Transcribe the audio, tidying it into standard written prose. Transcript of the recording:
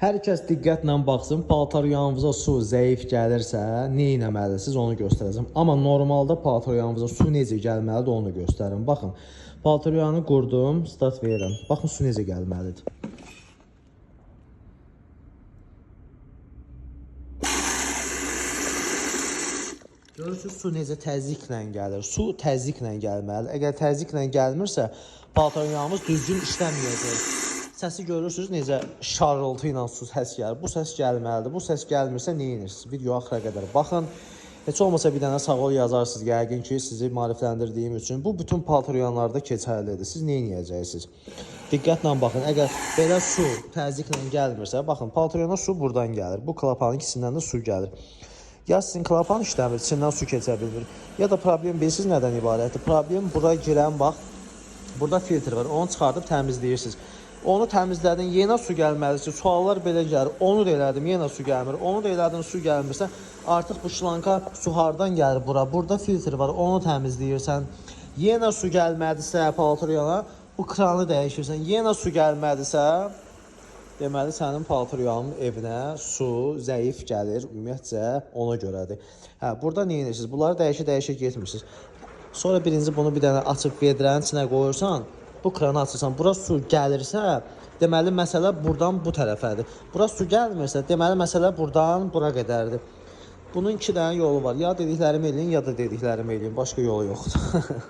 Hər kəs diqqətlə baxsın, paltaryanınıza su zəif gəlirsə, nə etməlisiniz onu göstərəcəm. Amma normalda paltaryanınıza su necə gəlməlidir onu göstərim. Baxın, paltaryanı qurdum, start verirəm. Baxın su necə gəlməlidir. Görürsünüz su necə təzyiqlə gəlir. Su təzyiqlə gəlməlidir. Əgər təzyiqlə gəlmirsə, paltaryanımız düzgün işləməyəcək. Səsi görürsünüz necə şarıltı ilə su səs gəlir. Bu səs gəlməlidir. Bu səs gəlmirsə nə edirsiniz? Video axıra qədər baxın. Heç olmasa bir dənə sağ ol yazarsınız yəqin ki, sizi maarifləndirdiyim üçün. Bu bütün paltaryanlarda keçərlidir. Siz nə edəcəksiniz? Diqqətlə baxın. Əgər belə su təzyiqlə gəlmirsə, baxın paltaryana su buradan gəlir. Bu klapanın ikisindən də su gəlir. Ya sizin klapan işləmir, içindən su keçə bilmir. Ya da problem bilirsiniz nədən ibarətdir? Problem bura girən vaxt, burada filtr var. Onu çıxardıb təmizləyirsiniz. Onu təmizlədin, yenə su gəlməlidir. Suallar belə gəlir. Onu da elədim, yenə su gəlmir. Onu da elədin, su gəlmirsə, artıq bu şlanka su hardan gəlir bura? Burada filtr var, onu təmizləyirsən. Yenə su gəlməlidirsə paltaryana, bu kranı dəyişirsən. Yenə su gəlməlidirsə, deməli sənin paltaryanın evinə su zəif gəlir. Ümumiyyətcə ona görədir. Burada nə edirsiniz? Bunları dəyişə-dəyişə getmirsiniz. Sonra birinci bunu bir dənə açıb vedrənin içinə qoyursan, bu kranı açırsan, bura su gəlirsə, deməli məsələ buradan bu tərəfədir. Bura su gəlmirsə, deməli məsələ buradan bura qədərdir. Bunun iki dənə yolu var. Ya dediklərimi eləyin, ya da dediklərimi eləyin. Başqa yolu yoxdur.